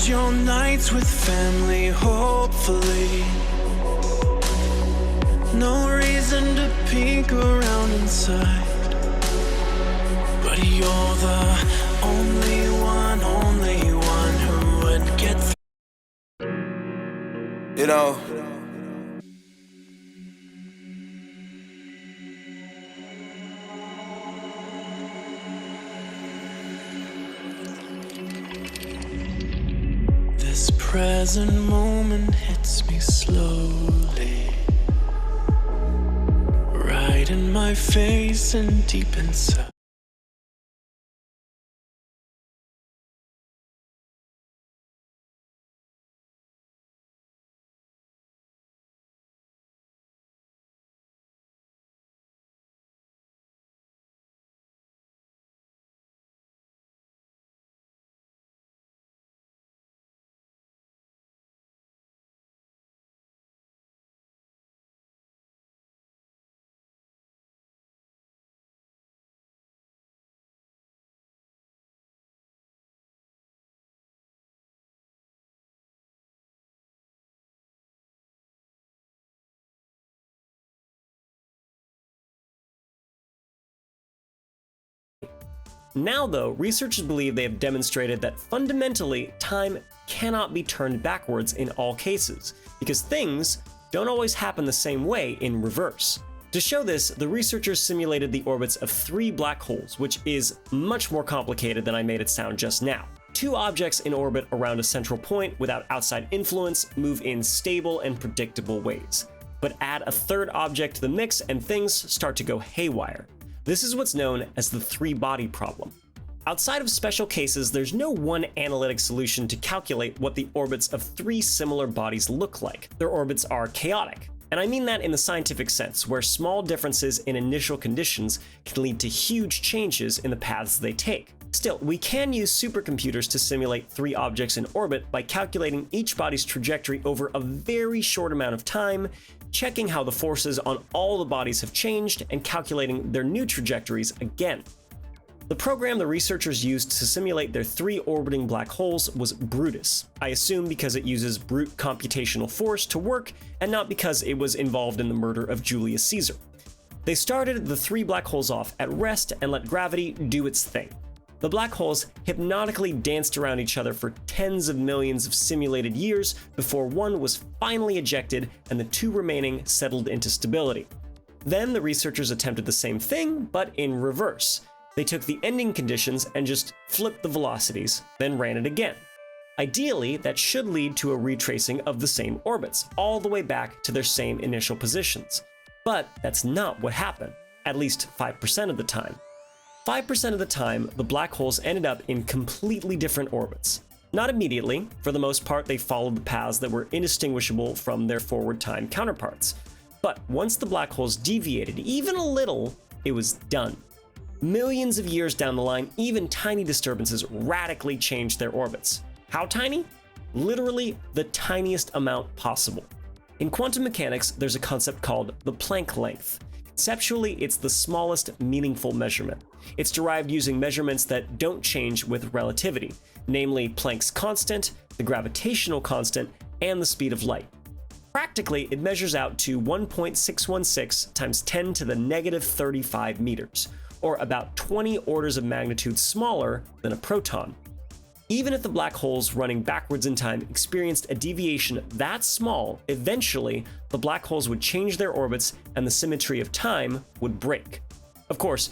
spend your nights with family, hopefully. No reason to peek around inside, but you're the only one who would get You know, this present moment hits me slowly, right in my face and deep inside. Now though, researchers believe they have demonstrated that fundamentally, time cannot be turned backwards in all cases, because things don't always happen the same way in reverse. To show this, the researchers simulated the orbits of 3 black holes, which is much more complicated than I made it sound just now. 2 objects in orbit around a central point without outside influence move in stable and predictable ways. But add a 3rd object to the mix and things start to go haywire. This is what's known as the 3-body problem. Outside of special cases, there's no one analytic solution to calculate what the orbits of 3 similar bodies look like. Their orbits are chaotic. And I mean that in the scientific sense, where small differences in initial conditions can lead to huge changes in the paths they take. Still, we can use supercomputers to simulate 3 objects in orbit by calculating each body's trajectory over a very short amount of time, checking how the forces on all the bodies have changed, and calculating their new trajectories again. The program the researchers used to simulate their 3 orbiting black holes was Brutus. I assume because it uses brute computational force to work, and not because it was involved in the murder of Julius Caesar. They started the 3 black holes off at rest and let gravity do its thing. The black holes hypnotically danced around each other for tens of millions of simulated years before one was finally ejected and the 2 remaining settled into stability. Then the researchers attempted the same thing, but in reverse. They took the ending conditions and just flipped the velocities, then ran it again. Ideally, that should lead to a retracing of the same orbits, all the way back to their same initial positions. But that's not what happened, at least 5% of the time. 5% of the time, the black holes ended up in completely different orbits. Not immediately. For the most part, they followed the paths that were indistinguishable from their forward time counterparts. But once the black holes deviated even a little, it was done. Millions of years down the line, even tiny disturbances radically changed their orbits. How tiny? Literally the tiniest amount possible. In quantum mechanics, there's a concept called the Planck length. Conceptually, it's the smallest meaningful measurement. It's derived using measurements that don't change with relativity, namely Planck's constant, the gravitational constant, and the speed of light. Practically, it measures out to 1.616 times 10 to the negative 35 meters, or about 20 orders of magnitude smaller than a proton. Even if the black holes running backwards in time experienced a deviation that small, eventually the black holes would change their orbits and the symmetry of time would break. Of course,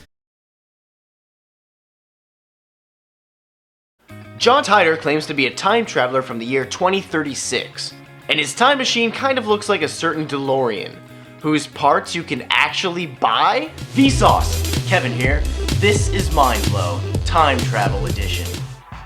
John Titor claims to be a time traveler from the year 2036, and his time machine kind of looks like a certain DeLorean, whose parts you can actually buy? Vsauce! Kevin here. This is Mindblow, Time Travel Edition.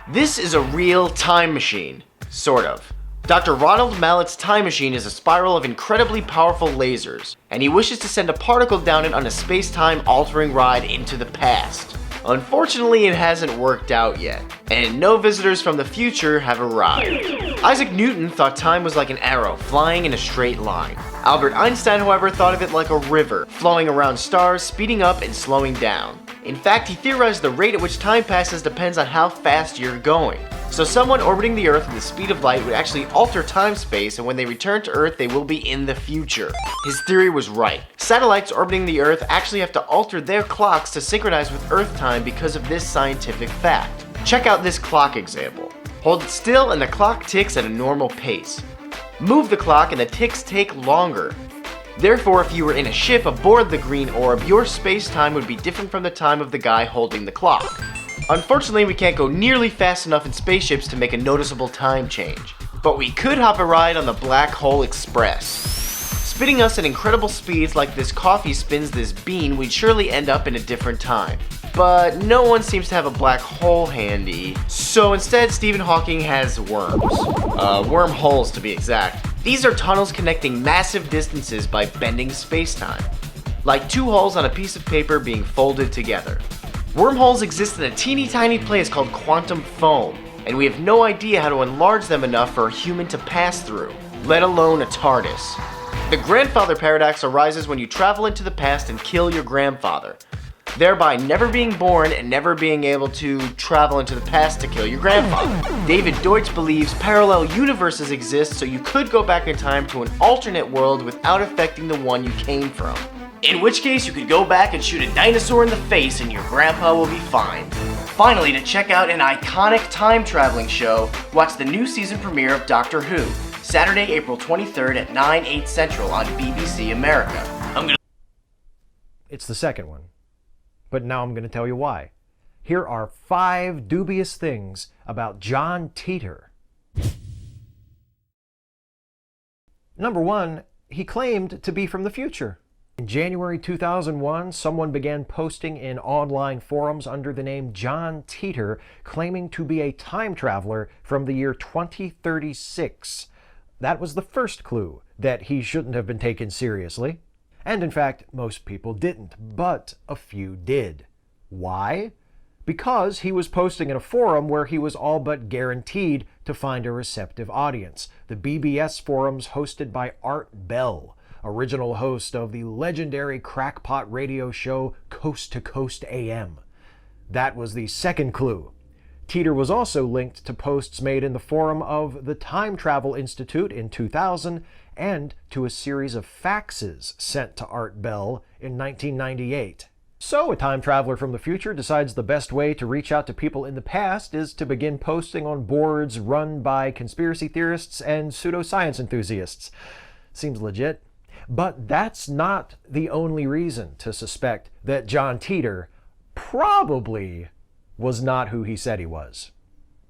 This is a real time machine, sort of. Dr. Ronald Mallett's time machine is a spiral of incredibly powerful lasers, and he wishes to send a particle down it on a space-time altering ride into the past. Unfortunately, it hasn't worked out yet, and no visitors from the future have arrived. Isaac Newton thought time was like an arrow flying in a straight line. Albert Einstein, however, thought of it like a river, flowing around stars, speeding up and slowing down. In fact, he theorized the rate at which time passes depends on how fast you're going. So someone orbiting the Earth at the speed of light would actually alter time-space, and when they return to Earth, they will be in the future. His theory was right. Satellites orbiting the Earth actually have to alter their clocks to synchronize with Earth time because of this scientific fact. Check out this clock example. Hold it still and the clock ticks at a normal pace. Move the clock and the ticks take longer. Therefore, if you were in a ship aboard the green orb, your space-time would be different from the time of the guy holding the clock. Unfortunately, we can't go nearly fast enough in spaceships to make a noticeable time change. But we could hop a ride on the Black Hole Express. Spinning us at incredible speeds like this coffee spins this bean, we'd surely end up in a different time. But no one seems to have a black hole handy, so instead Stephen Hawking has worms. Wormholes to be exact. These are tunnels connecting massive distances by bending space-time. Like two holes on a piece of paper being folded together. Wormholes exist in a teeny tiny place called quantum foam, and we have no idea how to enlarge them enough for a human to pass through, let alone a TARDIS. The grandfather paradox arises when you travel into the past and kill your grandfather, thereby never being born and never being able to travel into the past to kill your grandfather. David Deutsch believes parallel universes exist, so you could go back in time to an alternate world without affecting the one you came from. In which case, you could go back and shoot a dinosaur in the face and your grandpa will be fine. Finally, to check out an iconic time-traveling show, watch the new season premiere of Doctor Who, Saturday, April 23rd at 9/8 Central on BBC America. It's the second one. But now I'm going to tell you why. Here are 5 dubious things about John Titor. Number 1, he claimed to be from the future. In January 2001, someone began posting in online forums under the name John Titor, claiming to be a time traveler from the year 2036. That was the first clue that he shouldn't have been taken seriously. And in fact, most people didn't, but a few did. Why? Because he was posting in a forum where he was all but guaranteed to find a receptive audience. The BBS forums hosted by Art Bell, original host of the legendary crackpot radio show Coast to Coast AM. That was the second clue. Titor was also linked to posts made in the forum of the Time Travel Institute in 2000 and to a series of faxes sent to Art Bell in 1998. So a time traveler from the future decides the best way to reach out to people in the past is to begin posting on boards run by conspiracy theorists and pseudoscience enthusiasts. Seems legit. But that's not the only reason to suspect that John Titor probably was not who he said he was.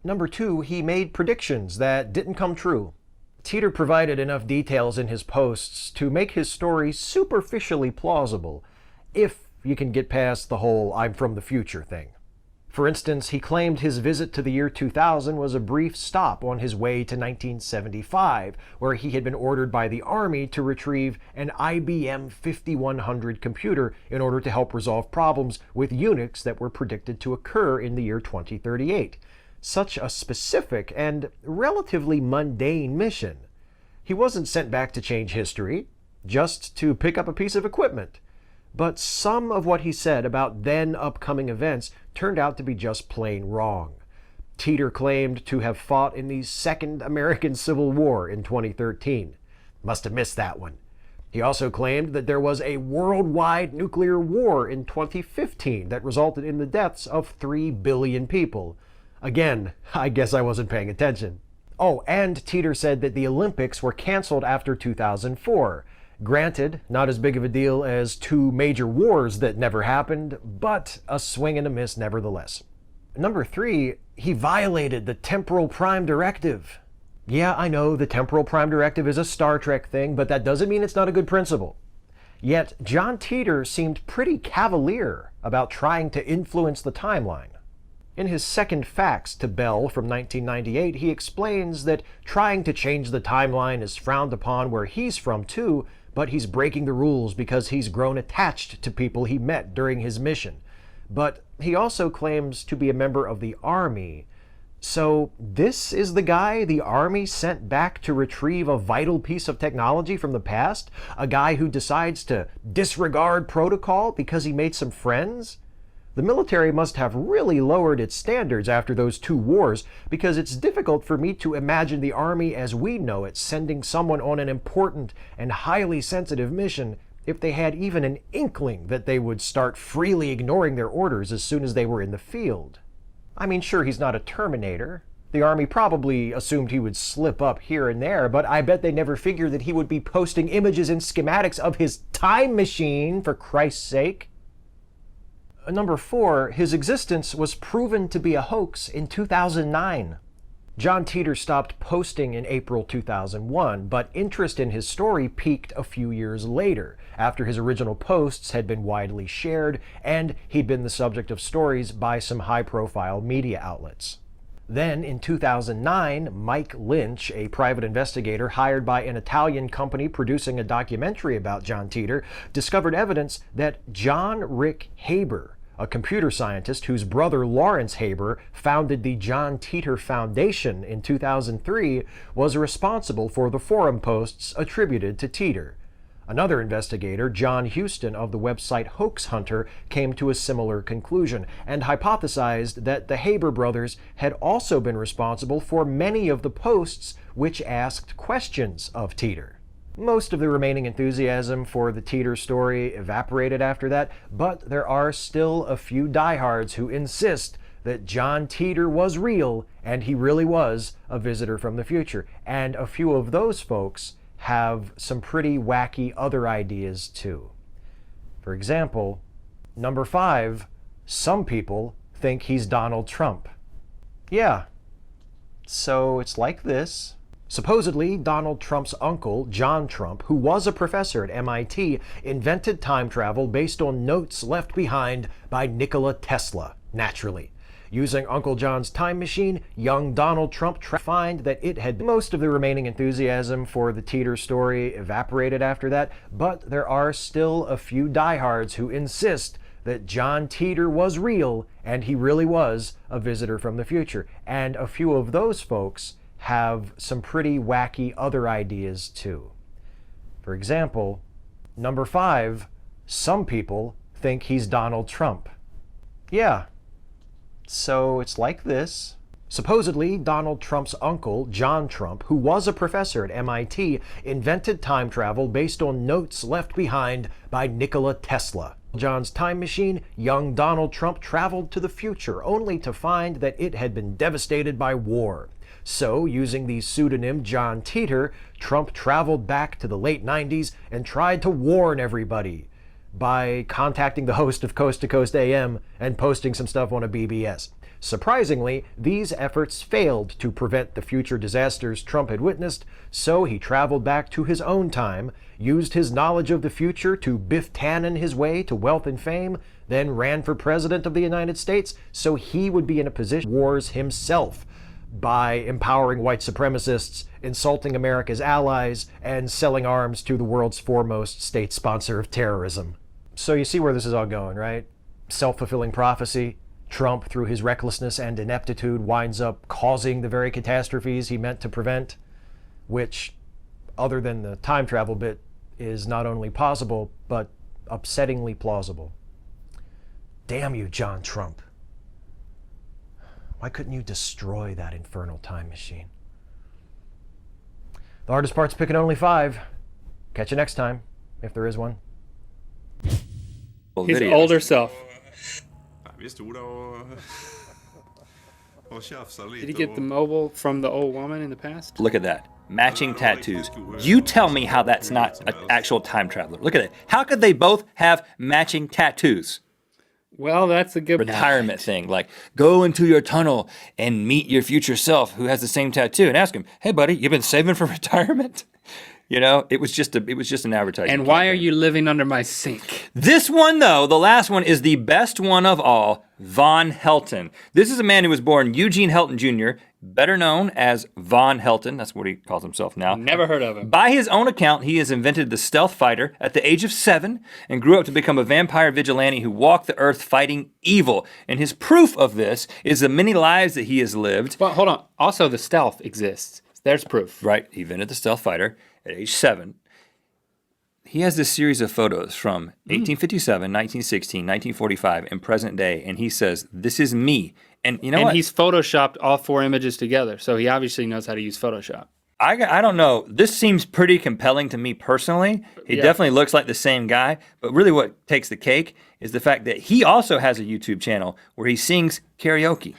Number 2, he made predictions that didn't come true. Titor provided enough details in his posts to make his story superficially plausible, if you can get past the whole "I'm from the future" thing. For instance, he claimed his visit to the year 2000 was a brief stop on his way to 1975, where he had been ordered by the Army to retrieve an IBM 5100 computer in order to help resolve problems with Unix that were predicted to occur in the year 2038. Such a specific and relatively mundane mission. He wasn't sent back to change history, just to pick up a piece of equipment. But some of what he said about then upcoming events turned out to be just plain wrong. Titor claimed to have fought in the Second American Civil War in 2013. Must have missed that one. He also claimed that there was a worldwide nuclear war in 2015 that resulted in the deaths of 3 billion people. Again, I guess I wasn't paying attention. Oh, and Titor said that the Olympics were canceled after 2004. Granted, not as big of a deal as 2 major wars that never happened, but a swing and a miss nevertheless. Number 3, he violated the Temporal Prime Directive. Yeah, I know the Temporal Prime Directive is a Star Trek thing, but that doesn't mean it's not a good principle. Yet, John Titor seemed pretty cavalier about trying to influence the timeline. In his second fax to Bell from 1998, he explains that trying to change the timeline is frowned upon where he's from too, but he's breaking the rules because he's grown attached to people he met during his mission. But he also claims to be a member of the Army. So this is the guy the Army sent back to retrieve a vital piece of technology from the past? A guy who decides to disregard protocol because he made some friends? The military must have really lowered its standards after those 2 wars, because it's difficult for me to imagine the Army as we know it sending someone on an important and highly sensitive mission if they had even an inkling that they would start freely ignoring their orders as soon as they were in the field. I mean, sure, he's not a Terminator. The Army probably assumed he would slip up here and there, but I bet they never figured that he would be posting images and schematics of his time machine, for Christ's sake. Number 4, his existence was proven to be a hoax in 2009. John Titor stopped posting in April 2001, but interest in his story peaked a few years later, after his original posts had been widely shared and he'd been the subject of stories by some high-profile media outlets. Then, in 2009, Mike Lynch, a private investigator hired by an Italian company producing a documentary about John Titor, discovered evidence that John Rick Haber, a computer scientist whose brother Lawrence Haber founded the John Titor Foundation in 2003, was responsible for the forum posts attributed to Titor. Another investigator, John Houston of the website Hoax Hunter, came to a similar conclusion and hypothesized that the Haber brothers had also been responsible for many of the posts which asked questions of Titor. Most of the remaining enthusiasm for the Titor story evaporated after that, but there are still a few diehards who insist that John Titor was real and he really was a visitor from the future. And a few of those folks have some pretty wacky other ideas too. For example, number 5, some people think he's Donald Trump. Yeah, so it's like this. Supposedly, Donald Trump's uncle, John Trump, who was a professor at MIT, invented time travel based on notes left behind by Nikola Tesla, naturally. Using Uncle John's time machine, young Donald Trump find that it had most of the remaining enthusiasm for the Titor story evaporated after that, but there are still a few diehards who insist that John Titor was real and he really was a visitor from the future. And a few of those folks have some pretty wacky other ideas too. For example, number 5, some people think he's Donald Trump. Yeah, so it's like this. Supposedly, Donald Trump's uncle, John Trump, who was a professor at MIT, invented time travel based on notes left behind by Nikola Tesla. John's time machine, young Donald Trump traveled to the future only to find that it had been devastated by war. So, using the pseudonym John Titor, Trump traveled back to the late 90s and tried to warn everybody by contacting the host of Coast to Coast AM and posting some stuff on a BBS. Surprisingly, these efforts failed to prevent the future disasters Trump had witnessed, so he traveled back to his own time, used his knowledge of the future to Biff Tannen his way to wealth and fame, then ran for president of the United States so he would be in a position to wars himself by empowering white supremacists, insulting America's allies, and selling arms to the world's foremost state sponsor of terrorism. So you see where this is all going, right? Self-fulfilling prophecy. Trump, through his recklessness and ineptitude, winds up causing the very catastrophes he meant to prevent, which, other than the time travel bit, is not only possible, but upsettingly plausible. Damn you, John Trump. Why couldn't you destroy that infernal time machine? The hardest part's picking only 5. Catch you next time, if there is one. His older self. Did he get the mobile from the old woman in the past? Look at that. Matching tattoos. You tell me how that's not an actual time traveler. Look at it. How could they both have matching tattoos? Well, that's a good retirement thing. Like, go into your tunnel and meet your future self who has the same tattoo and ask him, hey, buddy, you been saving for retirement? You know, it was just an advertisement. And why are you living under my sink? This one, though, the last one, is the best one of all, Von Helton. This is a man who was born Eugene Helton Jr., better known as Von Helton. That's what he calls himself now. Never heard of him. By his own account, he has invented the stealth fighter at the age of 7 and grew up to become a vampire vigilante who walked the earth fighting evil. And his proof of this is the many lives that he has lived. Well, hold on. Also, the stealth exists. There's proof. Right. He invented the stealth fighter at age 7. He has this series of photos from 1857, 1916, 1945, and present day, and he says, this is me. And you know what? And he's photoshopped all 4 images together, so he obviously knows how to use Photoshop. I don't know. This seems pretty compelling to me personally. He definitely looks like the same guy, but really what takes the cake is the fact that he also has a YouTube channel where he sings karaoke.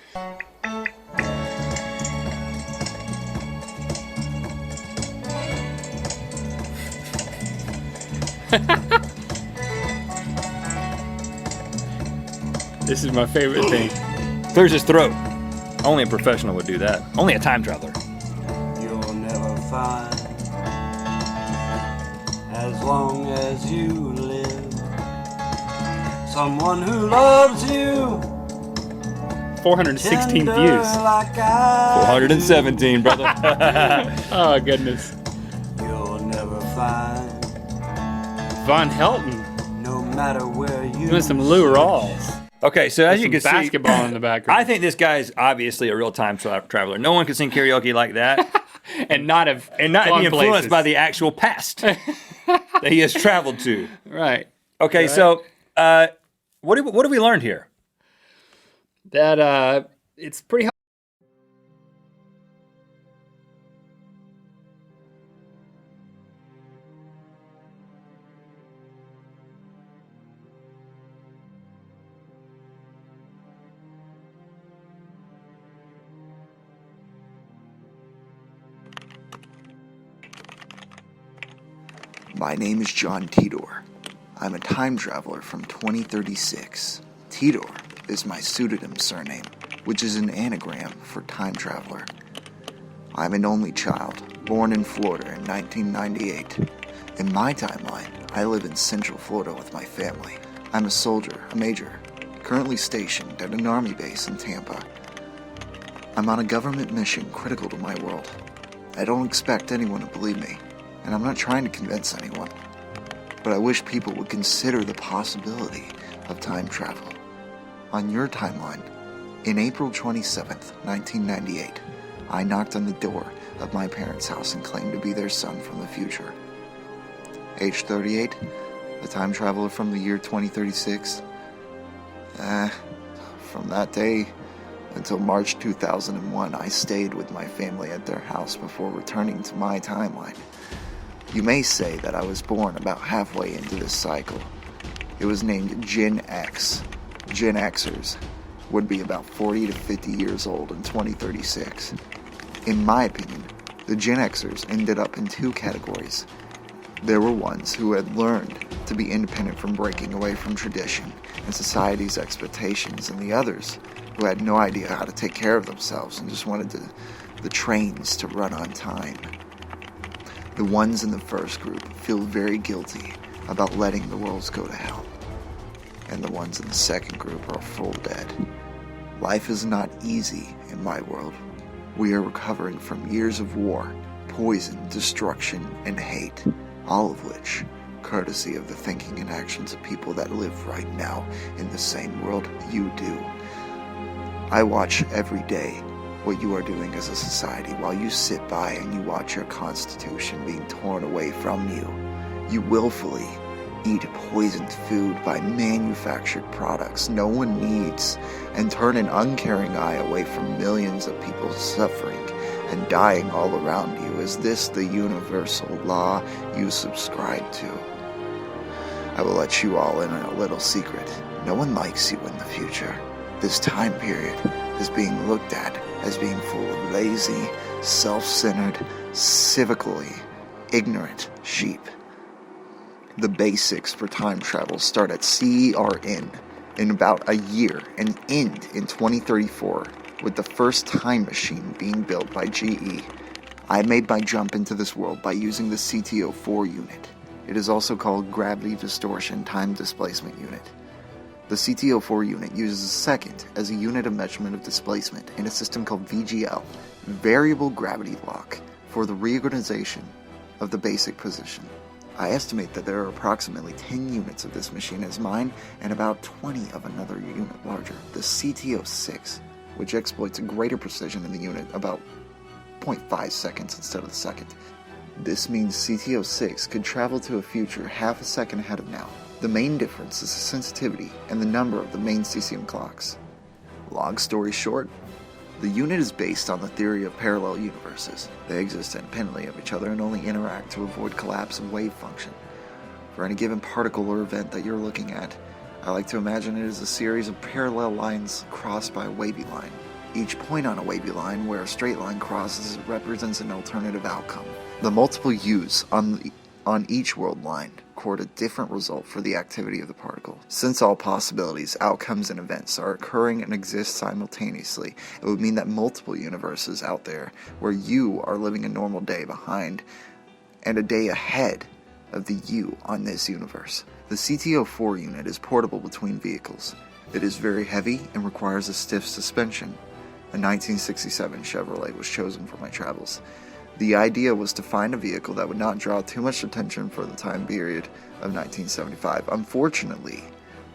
This is my favorite thing. Clears his throat. Only a professional would do that. Only a time traveler. You'll never find, as long as you live, someone who loves you 416 tender views. like I 417, brother. Oh, goodness. do. You'll never find, Von Helton no matter where you doing some Lou Rawls. Okay, so as you Some can see, basketball in the background. I think this guy's obviously a real time traveler. No one can sing karaoke like that and not have and not gone be influenced places. by the actual past that he has traveled to. Right. Okay, Right. so what have we learned here? That it's pretty hard. My name is John Titor. I'm a time traveler from 2036. Titor is my pseudonym surname, which is an anagram for time traveler. I'm an only child, born in Florida in 1998. In my timeline, I live in Central Florida with my family. I'm a soldier, a major, currently stationed at an army base in Tampa. I'm on a government mission critical to my world. I don't expect anyone to believe me, and I'm not trying to convince anyone. But I wish people would consider the possibility of time travel. On your timeline, in April 27th, 1998, I knocked on the door of my parents' house and claimed to be their son from the future. Age 38, a time traveler from the year 2036. From that day until March 2001, I stayed with my family at their house before returning to my timeline. You may say that I was born about halfway into this cycle. It was named Gen X. Gen Xers would be about 40 to 50 years old in 2036. In my opinion, the Gen Xers ended up in 2 categories. There were ones who had learned to be independent from breaking away from tradition and society's expectations, and the others who had no idea how to take care of themselves and just wanted the trains to run on time. The ones in the first group feel very guilty about letting the worlds go to hell, and the ones in the second group are full dead. Life is not easy in my world. We are recovering from years of war, poison, destruction, and hate, all of which courtesy of the thinking and actions of people that live right now in the same world you do. I watch every day what you are doing as a society while you sit by and you watch your constitution being torn away from you. You willfully eat poisoned food by manufactured products no one needs and turn an uncaring eye away from millions of people suffering and dying all around you. Is this the universal law you subscribe to? I will let you all in on a little secret. No one likes you in the future. This time period is being looked at as being full of lazy, self-centered, civically ignorant sheep. The basics for time travel start at CERN in about a year and end in 2034 with the first time machine being built by GE. I made my jump into this world by using the CTO4 unit. It is also called Gravity Distortion Time Displacement Unit. The CTO4 unit uses a second as a unit of measurement of displacement in a system called VGL, Variable Gravity Lock, for the reorganization of the basic position. I estimate that there are approximately 10 units of this machine as mine and about 20 of another unit larger, the CTO6, which exploits a greater precision in the unit, about 0.5 seconds instead of the second. This means CT06 could travel to a future half a second ahead of now. The main difference is the sensitivity and the number of the main cesium clocks. Long story short, the unit is based on the theory of parallel universes. They exist independently of each other and only interact to avoid collapse of wave function. For any given particle or event that you're looking at, I like to imagine it as a series of parallel lines crossed by a wavy line. Each point on a wavy line where a straight line crosses represents an alternative outcome. The multiple U's on each world line record a different result for the activity of the particle. Since all possibilities, outcomes, and events are occurring and exist simultaneously, it would mean that multiple universes out there where you are living a normal day behind and a day ahead of the you on this universe. The CT04 unit is portable between vehicles. It is very heavy and requires a stiff suspension. A 1967 Chevrolet was chosen for my travels. The idea was to find a vehicle that would not draw too much attention for the time period of 1975. Unfortunately,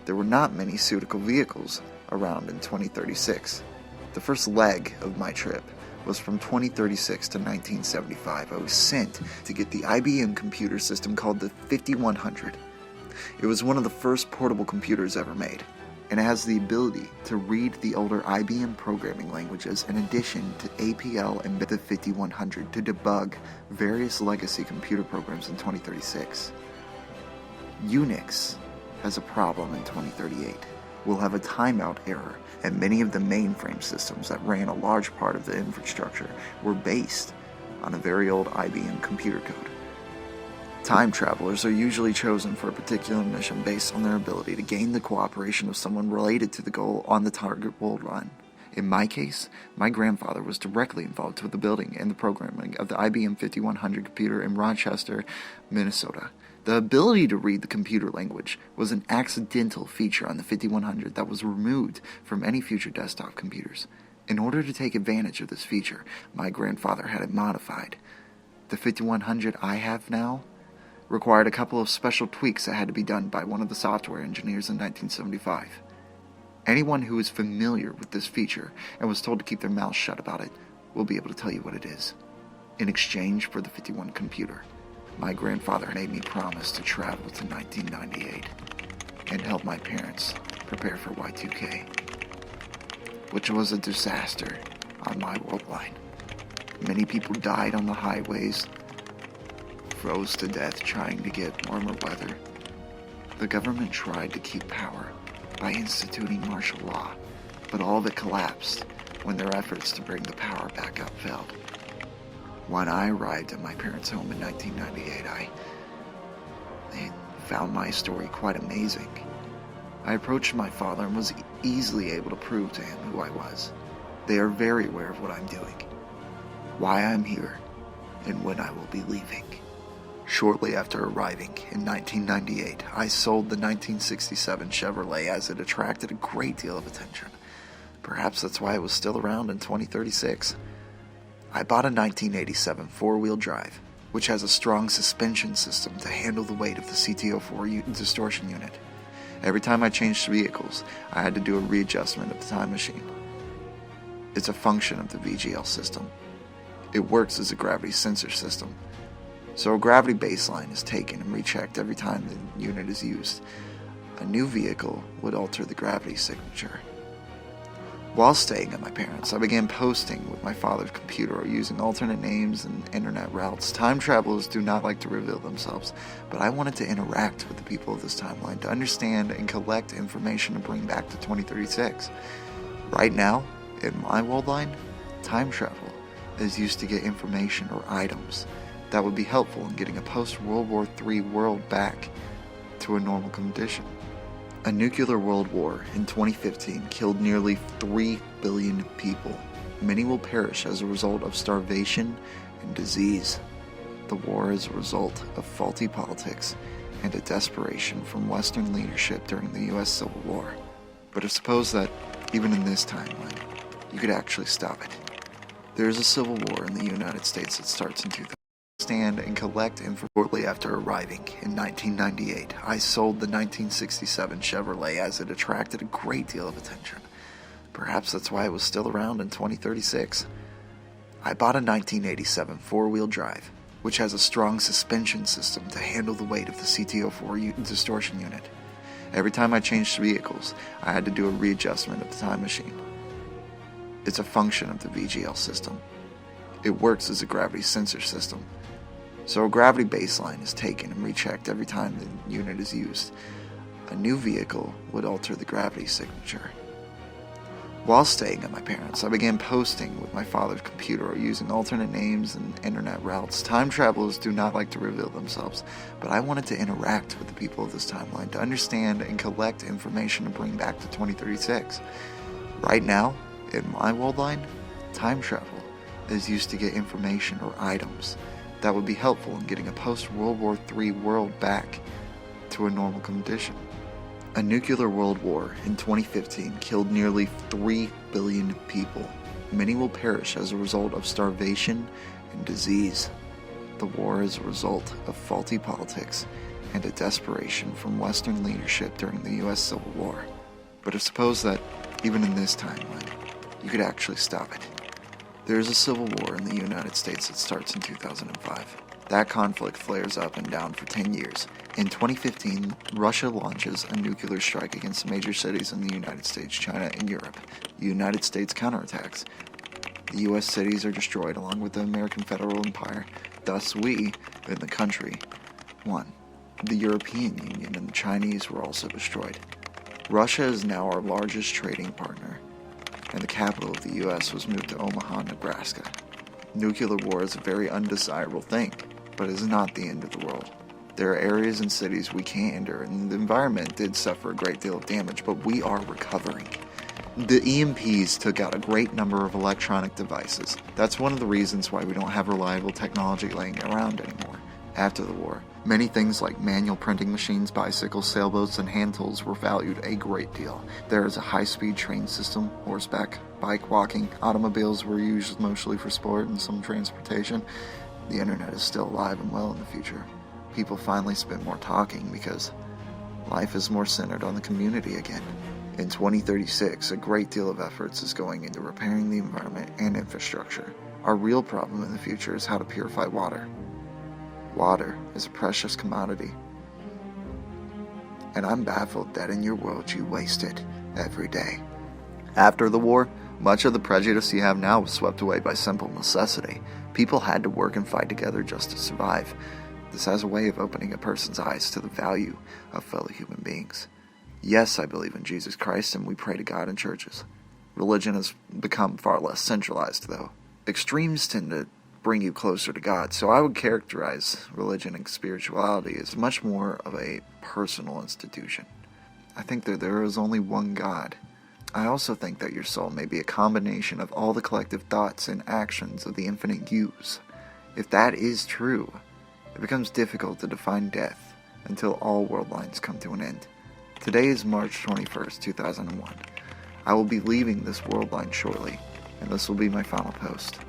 there were not many suitable vehicles around in 2036. The first leg of my trip was from 2036 to 1975. I was sent to get the IBM computer system called the 5100. It was one of the first portable computers ever made, and it has the ability to read the older IBM programming languages in addition to APL and the 5100 to debug various legacy computer programs in 2036. Unix has a problem in 2038. We'll have a timeout error, and many of the mainframe systems that ran a large part of the infrastructure were based on a very old IBM computer code. Time travelers are usually chosen for a particular mission based on their ability to gain the cooperation of someone related to the goal on the target world line. In my case, my grandfather was directly involved with the building and the programming of the IBM 5100 computer in Rochester, Minnesota. The ability to read the computer language was an accidental feature on the 5100 that was removed from any future desktop computers. In order to take advantage of this feature, my grandfather had it modified. The 5100 I have now required a couple of special tweaks that had to be done by one of the software engineers in 1975. Anyone who is familiar with this feature and was told to keep their mouth shut about it will be able to tell you what it is. In exchange for the 51 computer, my grandfather made me promise to travel to 1998 and help my parents prepare for Y2K, which was a disaster on my world line. Many people died on the highways, froze to death trying to get warmer weather. The government tried to keep power by instituting martial law, but all of it collapsed when their efforts to bring the power back up failed. When I arrived at my parents' home in 1998, I found my story quite amazing. I approached my father and was easily able to prove to him who I was. They are very aware of what I'm doing, why I'm here, and when I will be leaving. Shortly after arriving in 1998, I sold the 1967 Chevrolet as it attracted a great deal of attention. Perhaps that's why it was still around in 2036. I bought a 1987 four-wheel drive, which has a strong suspension system to handle the weight of the CT04 distortion unit. Every time I changed vehicles, I had to do a readjustment of the time machine. It's a function of the VGL system. It works as a gravity sensor system. So a gravity baseline is taken and rechecked every time the unit is used. A new vehicle would alter the gravity signature. While staying at my parents', I began posting with my father's computer or using alternate names and internet routes. Time travelers do not like to reveal themselves, but I wanted to interact with the people of this timeline to understand and collect information to bring back to 2036. Right now, in my world line, time travel is used to get information or items that would be helpful in getting a post-World War III world back to a normal condition. A nuclear world war in 2015 killed nearly 3 billion people. Many will perish as a result of starvation and disease. The war is a result of faulty politics and a desperation from Western leadership during the U.S. Civil War. But I suppose that, even in this timeline, you could actually stop it. There is a civil war in the United States that starts in 2000. Stand and collect information. Shortly after arriving in 1998, I sold the 1967 Chevrolet as it attracted a great deal of attention. Perhaps that's why it was still around in 2036. I bought a 1987 four-wheel drive, which has a strong suspension system to handle the weight of the CTO4 distortion unit. Every time I changed vehicles, I had to do a readjustment of the time machine. It's a function of the VGL system. It works as a gravity sensor system. So a gravity baseline is taken and rechecked every time the unit is used. A new vehicle would alter the gravity signature. While staying at my parents', I began posting with my father's computer using alternate names and internet routes. Time travelers do not like to reveal themselves, but I wanted to interact with the people of this timeline to understand and collect information to bring back to 2036. Right now, in my world line, time travel is used to get information or items that would be helpful in getting a post-World War III world back to a normal condition. A nuclear world war in 2015 killed nearly 3 billion people. Many will perish as a result of starvation and disease. The war is a result of faulty politics and a desperation from Western leadership during the U.S. Civil War. But I suppose that, even in this timeline, you could actually stop it. There is a civil war in the United States that starts in 2005. That conflict flares up and down for 10 years. In 2015, Russia launches a nuclear strike against major cities in the United States, China, and Europe. The United States counterattacks. The U.S. cities are destroyed along with the American Federal Empire. Thus we, in the country, won. The European Union and the Chinese were also destroyed. Russia is now our largest trading partner, and the capital of the U.S. was moved to Omaha, Nebraska. Nuclear war is a very undesirable thing, but it is not the end of the world. There are areas and cities we can't enter, and the environment did suffer a great deal of damage, but we are recovering. The EMPs took out a great number of electronic devices. That's one of the reasons why we don't have reliable technology laying around anymore. After the war, many things like manual printing machines, bicycles, sailboats, and hand tools were valued a great deal. There is a high-speed train system, horseback, bike, walking. Automobiles were used mostly for sport and some transportation. The internet is still alive and well in the future. People finally spend more talking because life is more centered on the community again. In 2036, a great deal of efforts is going into repairing the environment and infrastructure. Our real problem in the future is how to purify water. Water is a precious commodity. And I'm baffled that in your world you waste it every day. After the war, much of the prejudice you have now was swept away by simple necessity. People had to work and fight together just to survive. This has a way of opening a person's eyes to the value of fellow human beings. Yes, I believe in Jesus Christ and we pray to God in churches. Religion has become far less centralized, though. Extremes tend to bring you closer to God, so I would characterize religion and spirituality as much more of a personal institution. I think that there is only one God. I also think that your soul may be a combination of all the collective thoughts and actions of the infinite yous. If that is true, it becomes difficult to define death until all world lines come to an end. Today is March 21st, 2001. I will be leaving this world line shortly, and this will be my final post.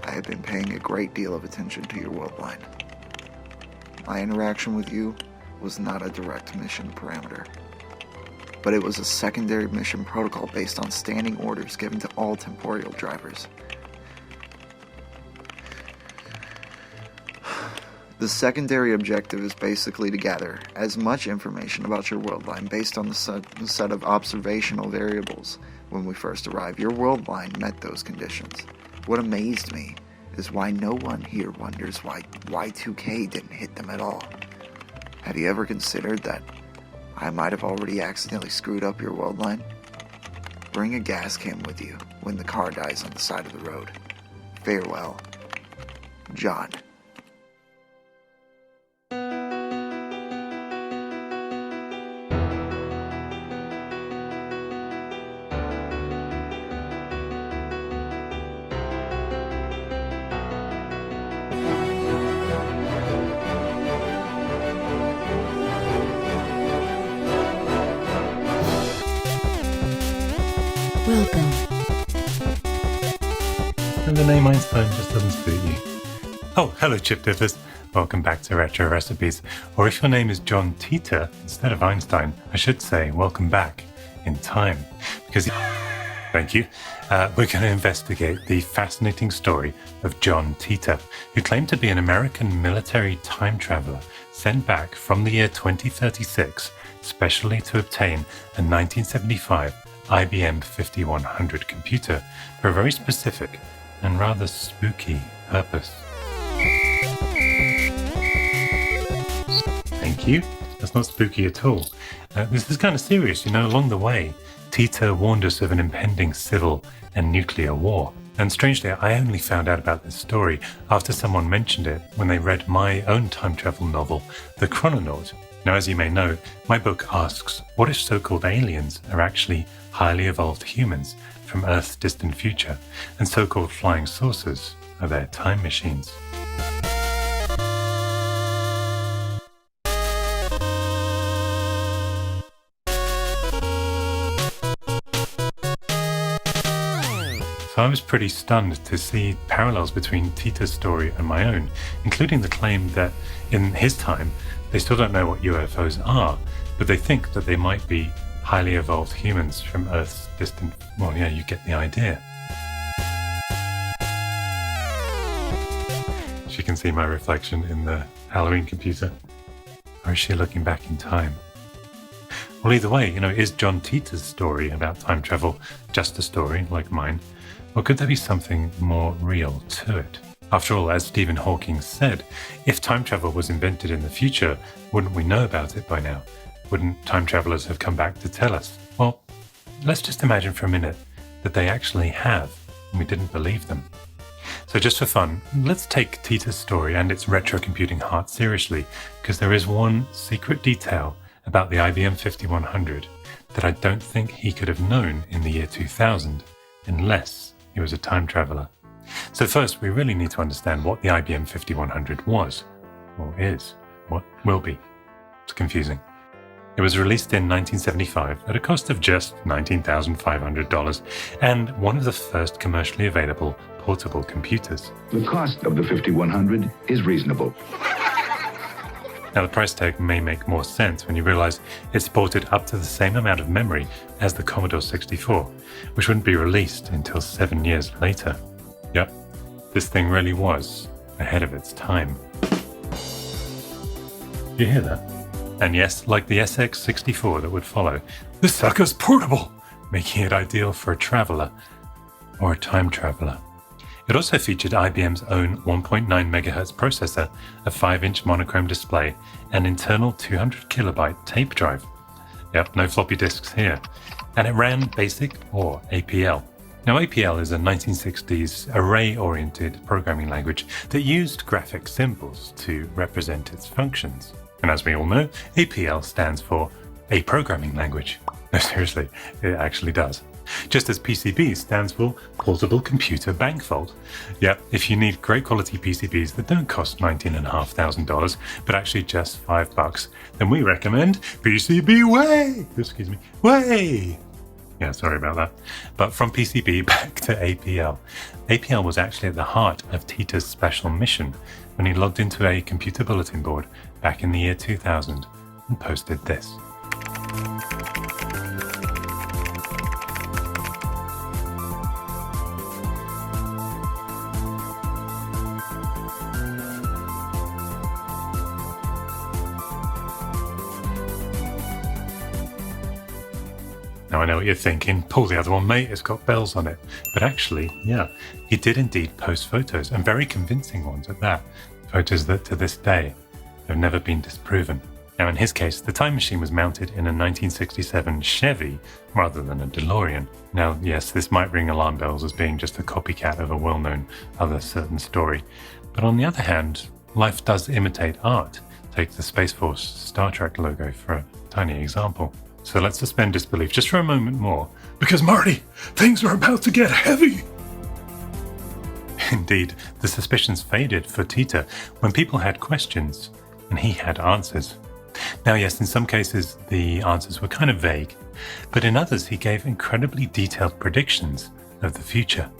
I have been paying a great deal of attention to your world line. My interaction with you was not a direct mission parameter, but it was a secondary mission protocol based on standing orders given to all temporal drivers. The secondary objective is basically to gather as much information about your world line based on the set of observational variables. When we first arrived, your world line met those conditions. What amazed me is why no one here wonders why Y2K didn't hit them at all. Have you ever considered that I might have already accidentally screwed up your world line? Bring a gas can with you when the car dies on the side of the road. Farewell, John. Welcome. And the name Einstein just doesn't suit you. Oh, hello chip dippers. Welcome back to Retro Recipes. Or if your name is John Titor instead of Einstein, I should say welcome back in time. Because Thank you. We're going to investigate the fascinating story of John Titor, who claimed to be an American military time traveler sent back from the year 2036 specially to obtain a 1975 IBM 5100 computer for a very specific and rather spooky purpose. Thank you. That's not spooky at all. This is kind of serious. Along the way, Titor warned us of an impending civil and nuclear war. And strangely, I only found out about this story after someone mentioned it when they read my own time travel novel, The Chrononaut. Now, as you may know, my book asks, what if so-called aliens are actually highly evolved humans from Earth's distant future, and so-called flying saucers are their time machines? So I was pretty stunned to see parallels between Titor's story and my own, including the claim that in his time, they still don't know what UFOs are, but they think that they might be highly evolved humans from Earth's distant... Well, yeah, you get the idea. She can see my reflection in the Halloween computer. Or is she looking back in time? Well, either way, is John Titor's story about time travel just a story like mine? Or could there be something more real to it? After all, as Stephen Hawking said, if time travel was invented in the future, wouldn't we know about it by now? Wouldn't time travelers have come back to tell us? Well, let's just imagine for a minute that they actually have, and we didn't believe them. So just for fun, let's take Titor's story and its retro computing heart seriously, because there is one secret detail about the IBM 5100 that I don't think he could have known in the year 2000, unless he was a time traveler. So first, we really need to understand what the IBM 5100 was, or is, what will be. It's confusing. It was released in 1975 at a cost of just $19,500 and one of the first commercially available portable computers. The cost of the 5100 is reasonable. Now, the price tag may make more sense when you realize it supported up to the same amount of memory as the Commodore 64, which wouldn't be released until 7 years later. Yep, this thing really was ahead of its time. You hear that? And yes, like the SX64 that would follow, this sucker's portable, making it ideal for a traveler or a time traveler. It also featured IBM's own 1.9 MHz processor, a 5-inch monochrome display, and internal 200 kilobyte tape drive. Yep, no floppy disks here. And it ran BASIC or APL. Now, APL is a 1960s array-oriented programming language that used graphic symbols to represent its functions. And as we all know, APL stands for A Programming Language. No, seriously, it actually does. Just as PCB stands for Portable Computer Bank Vault. Yep, if you need great quality PCBs that don't cost $19,500, but actually just $5, then we recommend PCB Way! Excuse me, Way! Yeah, sorry about that. But from PCB back to APL. APL was actually at the heart of Titor's special mission when he logged into a computer bulletin board back in the year 2000 and posted this. Now I know what you're thinking, pull the other one mate, it's got bells on it. But actually, yeah, he did indeed post photos, and very convincing ones at that. Photos that to this day have never been disproven. Now in his case, the time machine was mounted in a 1967 Chevy rather than a DeLorean. Now yes, this might ring alarm bells as being just a copycat of a well-known other certain story. But on the other hand, life does imitate art. Take the Space Force Star Trek logo for a tiny example. So let's suspend disbelief just for a moment more, because Marty, things are about to get heavy. Indeed, the suspicions faded for Titor when people had questions and he had answers. Now yes, in some cases the answers were kind of vague, but in others he gave incredibly detailed predictions of the future.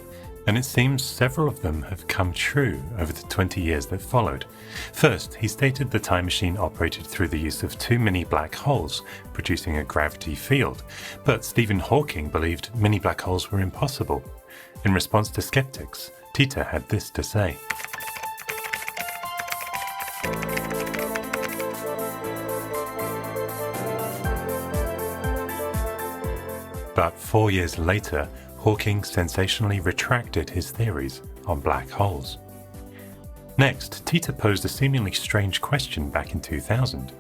And it seems several of them have come true over the 20 years that followed. First, he stated the time machine operated through the use of two mini black holes, producing a gravity field. But Stephen Hawking believed mini black holes were impossible. In response to skeptics, Titor had this to say. But 4 years later, Hawking sensationally retracted his theories on black holes. Next, Titor posed a seemingly strange question back in 2000.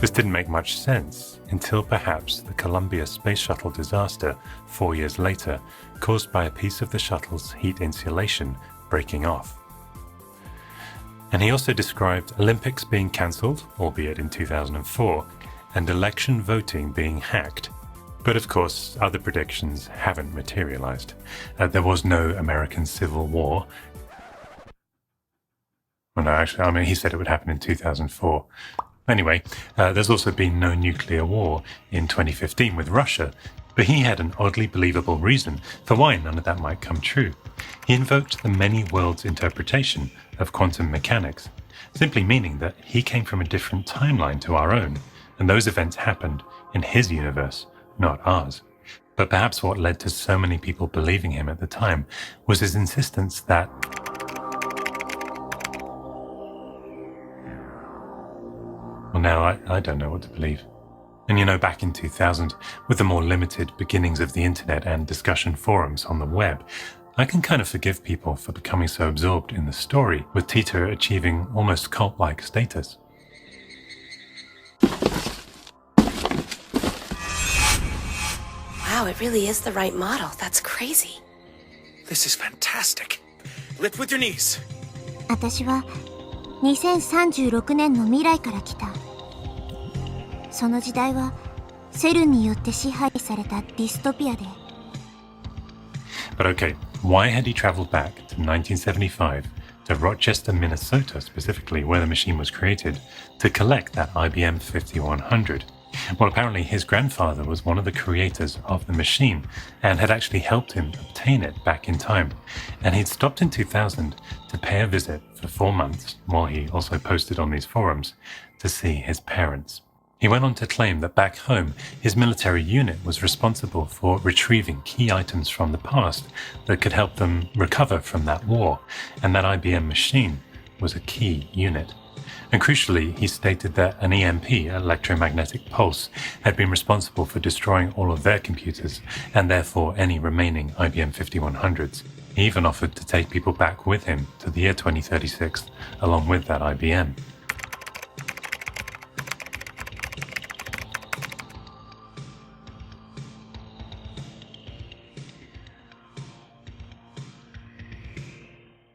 This didn't make much sense until perhaps the Columbia Space Shuttle disaster 4 years later, caused by a piece of the shuttle's heat insulation breaking off. And he also described Olympics being cancelled, albeit in 2004, and election voting being hacked. But of course, other predictions haven't materialized. There was no American Civil War. Well, no, actually, I mean, he said it would happen in 2004. Anyway, there's also been no nuclear war in 2015 with Russia, but he had an oddly believable reason for why none of that might come true. He invoked the many worlds interpretation of quantum mechanics, simply meaning that he came from a different timeline to our own, and those events happened in his universe, not ours. But perhaps what led to so many people believing him at the time was his insistence that well, now I don't know what to believe. And you know, back in 2000, with the more limited beginnings of the internet and discussion forums on the web, I can kind of forgive people for becoming so absorbed in the story, with Titor achieving almost cult-like status. Wow, it really is the right model. That's crazy. This is fantastic. Lift with your knees. 私は2036年の未来から来た。その時代はセルによって支配されたディストピアで。But okay, why had he traveled back to 1975 to Rochester, Minnesota specifically, where the machine was created, to collect that IBM 5100? Well, apparently his grandfather was one of the creators of the machine and had actually helped him obtain it back in time. And he'd stopped in 2000 to pay a visit for 4 months, while he also posted on these forums, to see his parents. He went on to claim that back home, his military unit was responsible for retrieving key items from the past that could help them recover from that war, and that IBM machine was a key unit. And crucially, he stated that an EMP, electromagnetic pulse, had been responsible for destroying all of their computers, and therefore any remaining IBM 5100s. He even offered to take people back with him to the year 2036, along with that IBM.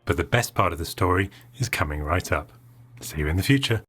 But the best part of the story is coming right up. See you in the future.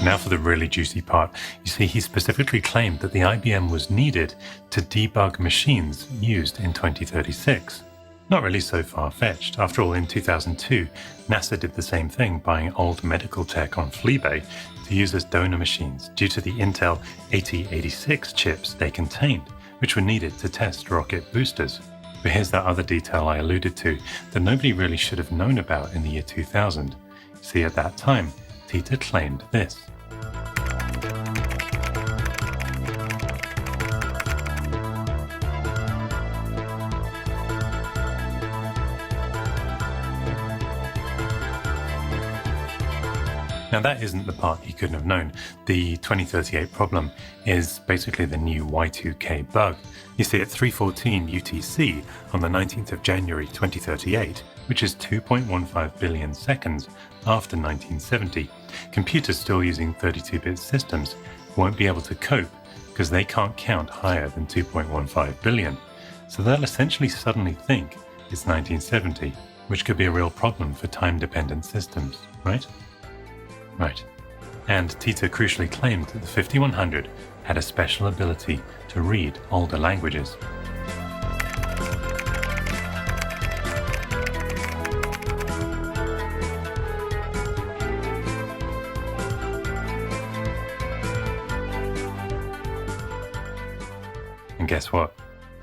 Now for the really juicy part. You see, he specifically claimed that the IBM was needed to debug machines used in 2036. Not really so far-fetched. After all, in 2002, NASA did the same thing, buying old medical tech on Fleabay to use as donor machines due to the Intel 8086 chips they contained, which were needed to test rocket boosters. But here's that other detail I alluded to that nobody really should have known about in the year 2000. See, at that time, Titor claimed this. Now that isn't the part he couldn't have known. The 2038 problem is basically the new Y2K bug. You see, at 3:14 UTC on the 19th of January 2038, which is 2.15 billion seconds after 1970, computers still using 32-bit systems won't be able to cope because they can't count higher than 2.15 billion. So they'll essentially suddenly think it's 1970, which could be a real problem for time-dependent systems, right? Right. And Titor crucially claimed that the 5100 had a special ability to read older languages. And guess what?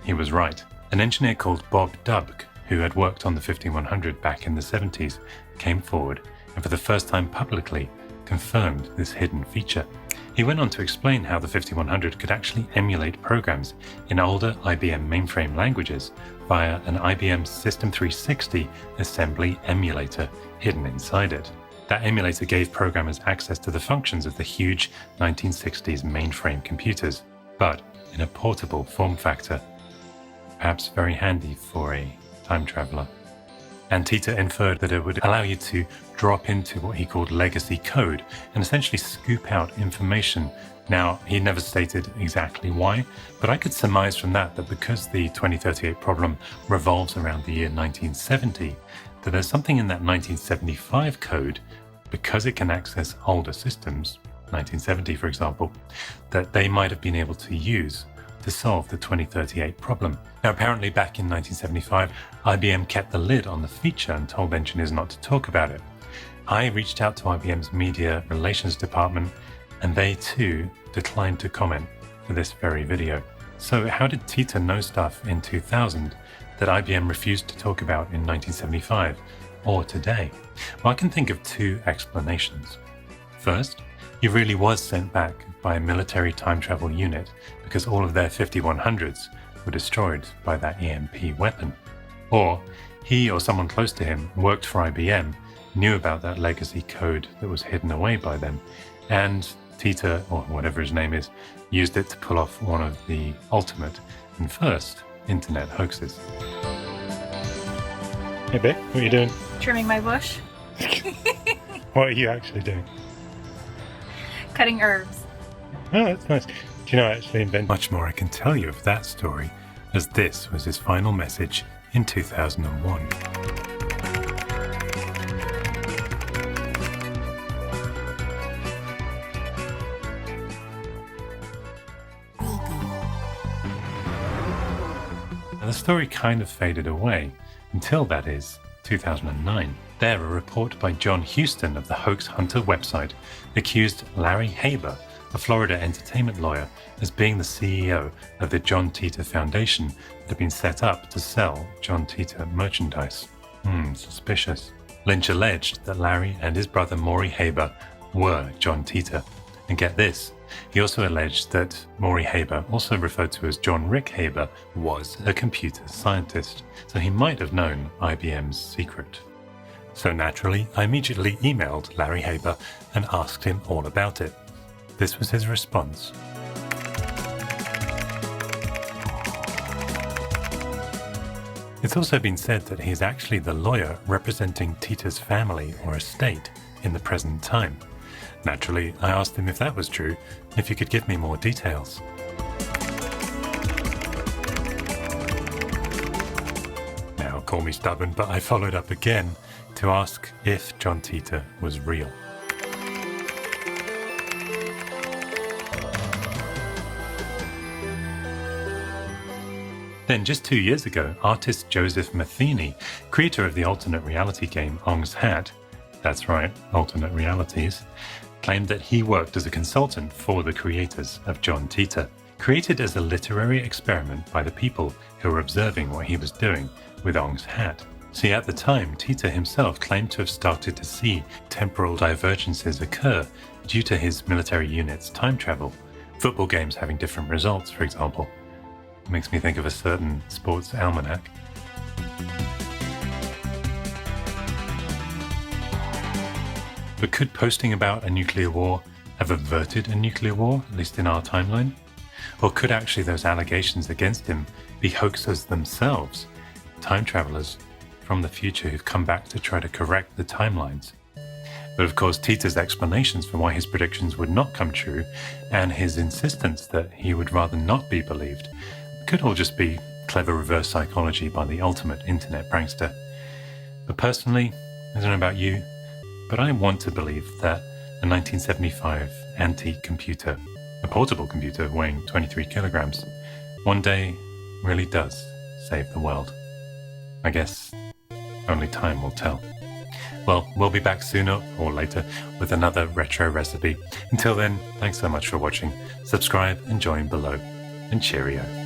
He was right. An engineer called Bob Dubk, who had worked on the 5100 back in the 70s, came forward and for the first time publicly confirmed this hidden feature. He went on to explain how the 5100 could actually emulate programs in older IBM mainframe languages via an IBM System 360 assembly emulator hidden inside it. That emulator gave programmers access to the functions of the huge 1960s mainframe computers, but in a portable form factor, perhaps very handy for a time traveler. And Titor inferred that it would allow you to drop into what he called legacy code and essentially scoop out information. Now, he never stated exactly why, but I could surmise from that because the 2038 problem revolves around the year 1970, that there's something in that 1975 code, because it can access older systems, 1970 for example, that they might have been able to use to solve the 2038 problem. Now apparently back in 1975, IBM kept the lid on the feature and told engineers not to talk about it. I reached out to IBM's media relations department and they too declined to comment for this very video. So how did Titor know stuff in 2000 that IBM refused to talk about in 1975 or today? Well, I can think of two explanations. First, he really was sent back by a military time travel unit because all of their 5100s were destroyed by that EMP weapon. Or he or someone close to him worked for IBM, knew about that legacy code that was hidden away by them, and Titor, or whatever his name is, used it to pull off one of the ultimate and first internet hoaxes. Hey babe, what are you doing? Trimming my bush. What are you actually doing? Cutting herbs. Oh, that's nice. Do you know I actually invented much more I can tell you of that story, as this was his final message in 2001. Now, the story kind of faded away until, that is, 2009. There, a report by John Houston of the Hoax Hunter website accused Larry Haber, a Florida entertainment lawyer, as being the CEO of the John Titor Foundation that had been set up to sell John Titor merchandise. Suspicious. Lynch alleged that Larry and his brother Maury Haber were John Titor. And get this, he also alleged that Maury Haber, also referred to as John Rick Haber, was a computer scientist, so he might have known IBM's secret. So naturally, I immediately emailed Larry Haber and asked him all about it. This was his response. It's also been said that he is actually the lawyer representing Titor's family or estate in the present time. Naturally, I asked him if that was true, and if he could give me more details. Now, call me stubborn, but I followed up again to ask if John Titor was real. Then, just 2 years ago, artist Joseph Matheny, creator of the alternate reality game Ong's Hat, that's right, alternate realities, claimed that he worked as a consultant for the creators of John Titor, created as a literary experiment by the people who were observing what he was doing with Ong's Hat. See, at the time, Titor himself claimed to have started to see temporal divergences occur due to his military unit's time travel, football games having different results, for example. It makes me think of a certain sports almanac. But could posting about a nuclear war have averted a nuclear war, at least in our timeline? Or could actually those allegations against him be hoaxers themselves, time travelers from the future who've come back to try to correct the timelines? But of course, Titor's explanations for why his predictions would not come true, and his insistence that he would rather not be believed, could all just be clever reverse psychology by the ultimate internet prankster. But personally, I don't know about you, but I want to believe that a 1975 antique computer, a portable computer weighing 23 kilograms, one day really does save the world. I guess only time will tell. Well, we'll be back sooner or later with another retro recipe. Until then, thanks so much for watching. Subscribe and join below. And cheerio.